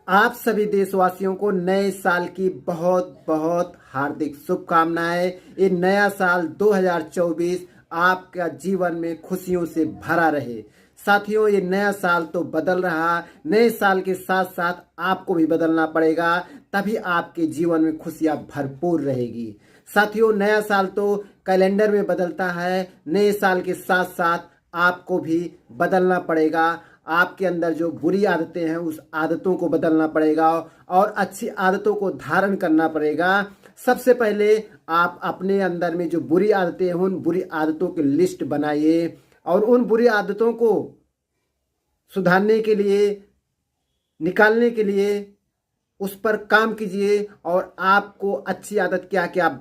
आप सभी देशवासियों को नए साल की बहुत बहुत हार्दिक शुभकामनाएं। ये नया साल 2024 आपका जीवन में खुशियों से भरा रहे। साथियों, ये नया साल तो बदल रहा, नए साल के साथ साथ आपको भी बदलना पड़ेगा, तभी आपके जीवन में खुशियां भरपूर रहेगी। साथियों, नया साल तो कैलेंडर में बदलता है, नए साल के साथ साथ आपको भी बदलना पड़ेगा। आपके अंदर जो बुरी आदतें हैं उस आदतों को बदलना पड़ेगा और अच्छी आदतों को धारण करना पड़ेगा। सबसे पहले आप अपने अंदर में जो बुरी आदतें हैं उन बुरी आदतों की लिस्ट बनाइए और उन बुरी आदतों को सुधारने के लिए, निकालने के लिए उस पर काम कीजिए। और आपको अच्छी आदत क्या क्या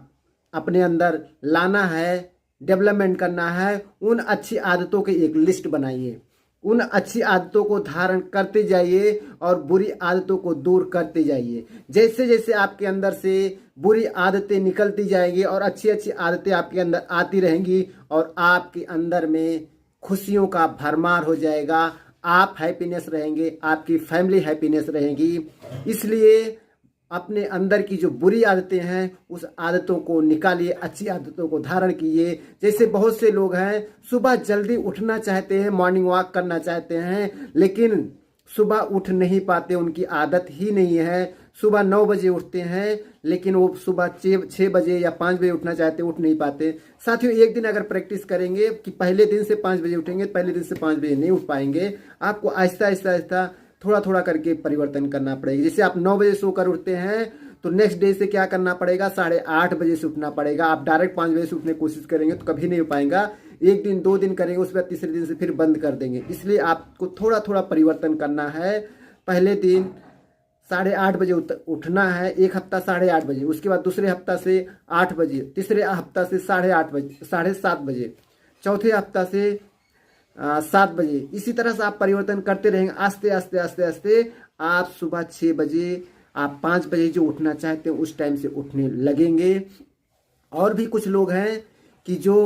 अपने अंदर लाना है, डेवलपमेंट करना है, उन अच्छी आदतों की एक लिस्ट बनाइए। उन अच्छी आदतों को धारण करते जाइए और बुरी आदतों को दूर करते जाइए। जैसे जैसे आपके अंदर से बुरी आदतें निकलती जाएंगी और अच्छी अच्छी आदतें आपके अंदर आती रहेंगी और आपके अंदर में खुशियों का भरमार हो जाएगा। आप हैप्पीनेस रहेंगे, आपकी फैमिली हैप्पीनेस रहेगी। इसलिए अपने अंदर की जो बुरी आदतें हैं उस आदतों को निकालिए, अच्छी आदतों को धारण कीजिए। जैसे बहुत से लोग हैं सुबह जल्दी उठना चाहते हैं, मॉर्निंग वॉक करना चाहते हैं, लेकिन सुबह उठ नहीं पाते, उनकी आदत ही नहीं है। सुबह 9 बजे उठते हैं लेकिन वो सुबह 6 बजे या 5 बजे उठना चाहते, उठ नहीं पाते। साथियों, एक दिन अगर प्रैक्टिस करेंगे कि पहले दिन से 5 बजे उठेंगे, पहले दिन से 5 बजे नहीं उठ पाएंगे। आपको आहिस्ता आहिस्ता आहिस्ता थोड़ा थोड़ा करके परिवर्तन करना पड़ेगा। जैसे आप 9 बजे सोकर उठते हैं तो नेक्स्ट डे से क्या करना पड़ेगा, 8:30 बजे से उठना पड़ेगा। आप डायरेक्ट 5 बजे से उठने की कोशिश करेंगे तो कभी नहीं हो पाएगा। एक दिन 2 दिन करेंगे, उसके बाद तीसरे दिन से फिर बंद कर देंगे। इसलिए आपको थोड़ा थोड़ा परिवर्तन करना है। पहले दिन 8:30 बजे उठना है, एक हफ्ता 8:30 बजे, उसके बाद दूसरे हफ्ता से 8 बजे, तीसरे हफ्ता से 8:30 बजे, 7:30 बजे, चौथे हफ्ता से 7 बजे। इसी तरह से आप परिवर्तन करते रहेंगे। आस्ते आस्ते आस्ते आस्ते आप सुबह 6 बजे, आप 5 बजे जो उठना चाहते हैं उस टाइम से उठने लगेंगे। और भी कुछ लोग हैं कि जो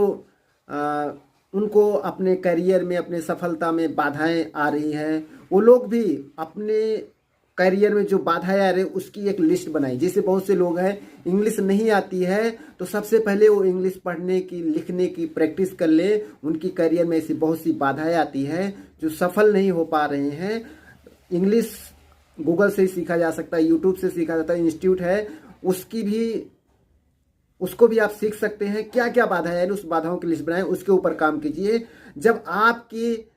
उनको अपने करियर में, अपने सफलता में बाधाएं आ रही हैं, वो लोग भी अपने करियर में जो बाधाएं आ रही है उसकी एक लिस्ट बनाई। जैसे बहुत से लोग हैं इंग्लिश नहीं आती है तो सबसे पहले वो इंग्लिश पढ़ने की, लिखने की प्रैक्टिस कर ले। उनकी करियर में ऐसी बहुत सी बाधाएं आती हैं जो सफल नहीं हो पा रहे हैं। इंग्लिश गूगल से ही सीखा जा सकता है, यूट्यूब से सीखा जाता है, इंस्टीट्यूट है उसको भी आप सीख सकते हैं। क्या क्या बाधाएं हैं उस बाधाओं की लिस्ट बनाएं, उसके ऊपर काम कीजिए। जब आपकी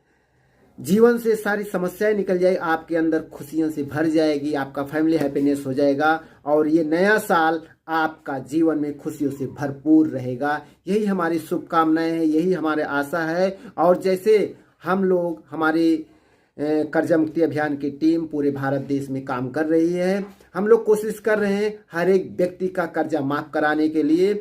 जीवन से सारी समस्याएं निकल जाएगी, आपके अंदर खुशियों से भर जाएगी, आपका फैमिली हैप्पीनेस हो जाएगा और ये नया साल आपका जीवन में खुशियों से भरपूर रहेगा। यही हमारी शुभकामनाएं हैं, यही हमारे आशा है। और जैसे हम लोग, हमारी कर्जा मुक्ति अभियान की टीम पूरे भारत देश में काम कर रही है। हम लोग कोशिश कर रहे हैं हर एक व्यक्ति का कर्जा माफ कराने के लिए।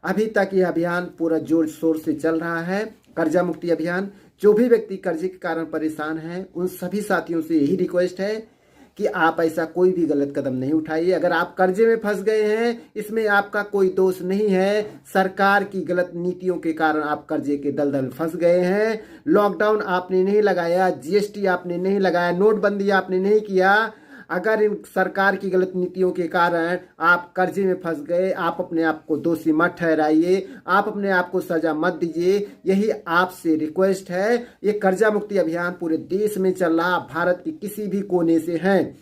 अभी तक यह अभियान पूरा जोर शोर से चल रहा है, कर्जा मुक्ति अभियान। जो भी व्यक्ति कर्जे के कारण परेशान है उन सभी साथियों से यही रिक्वेस्ट है कि आप ऐसा कोई भी गलत कदम नहीं उठाइए। अगर आप कर्जे में फंस गए हैं, इसमें आपका कोई दोष नहीं है। सरकार की गलत नीतियों के कारण आप कर्जे के दलदल में फंस गए हैं। लॉकडाउन आपने नहीं लगाया, जीएसटी आपने नहीं लगाया, नोटबंदी आपने नहीं किया। अगर इन सरकार की गलत नीतियों के कारण आप कर्जे में फंस गए, आप अपने आप को दोषी मत ठहराइए, आप अपने आप को सजा मत दीजिए। यही आपसे रिक्वेस्ट है। ये कर्जा मुक्ति अभियान पूरे देश में चल रहा, भारत के किसी भी कोने से हैं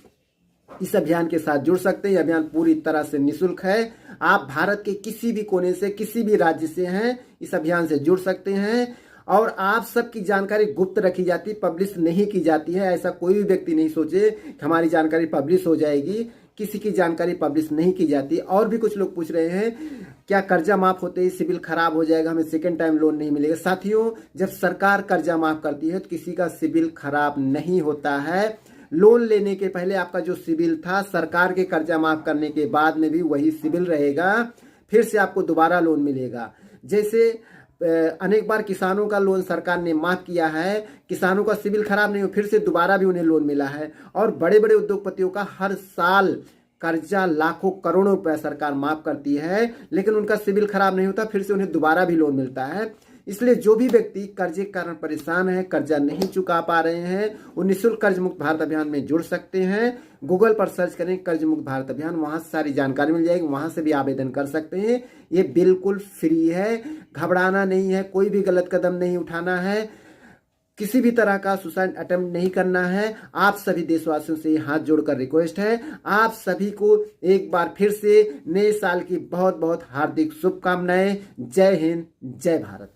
इस अभियान के साथ जुड़ सकते हैं। यह अभियान पूरी तरह से निःशुल्क है। आप भारत के किसी भी कोने से, किसी भी राज्य से हैं, इस अभियान से जुड़ सकते हैं। और आप सबकी जानकारी गुप्त रखी जाती, पब्लिश नहीं की जाती है। ऐसा कोई भी व्यक्ति नहीं सोचे कि हमारी जानकारी पब्लिश हो जाएगी, किसी की जानकारी पब्लिश नहीं की जाती। और भी कुछ लोग पूछ रहे हैं क्या कर्जा माफ होते ही सिविल खराब हो जाएगा, हमें सेकेंड टाइम लोन नहीं मिलेगा। साथियों, जब सरकार कर्जा माफ करती है तो किसी का सिविल खराब नहीं होता है। लोन लेने के पहले आपका जो सिविल था, सरकार के कर्जा माफ करने के बाद में भी वही सिविल रहेगा, फिर से आपको दोबारा लोन मिलेगा। जैसे अनेक बार किसानों का लोन सरकार ने माफ किया है, किसानों का सिविल खराब नहीं हो, फिर से दोबारा भी उन्हें लोन मिला है। और बड़े बड़े उद्योगपतियों का हर साल कर्जा लाखों करोड़ों रुपए सरकार माफ करती है, लेकिन उनका सिविल खराब नहीं होता, फिर से उन्हें दोबारा भी लोन मिलता है। इसलिए जो भी व्यक्ति कर्जे के कारण परेशान है, कर्जा नहीं चुका पा रहे हैं, वो निःशुल्क कर्ज मुक्त भारत अभियान में जुड़ सकते हैं। गूगल पर सर्च करें कर्ज मुक्त भारत अभियान, वहां से सारी जानकारी मिल जाएगी, वहां से भी आवेदन कर सकते हैं। ये बिल्कुल फ्री है, घबराना नहीं है, कोई भी गलत कदम नहीं उठाना है, किसी भी तरह का सुसाइड अटेम्प्ट नहीं करना है। आप सभी देशवासियों से हाथ जोड़कर रिक्वेस्ट है, आप सभी को एक बार फिर से नए साल की बहुत बहुत हार्दिक शुभकामनाएं। जय हिंद, जय भारत।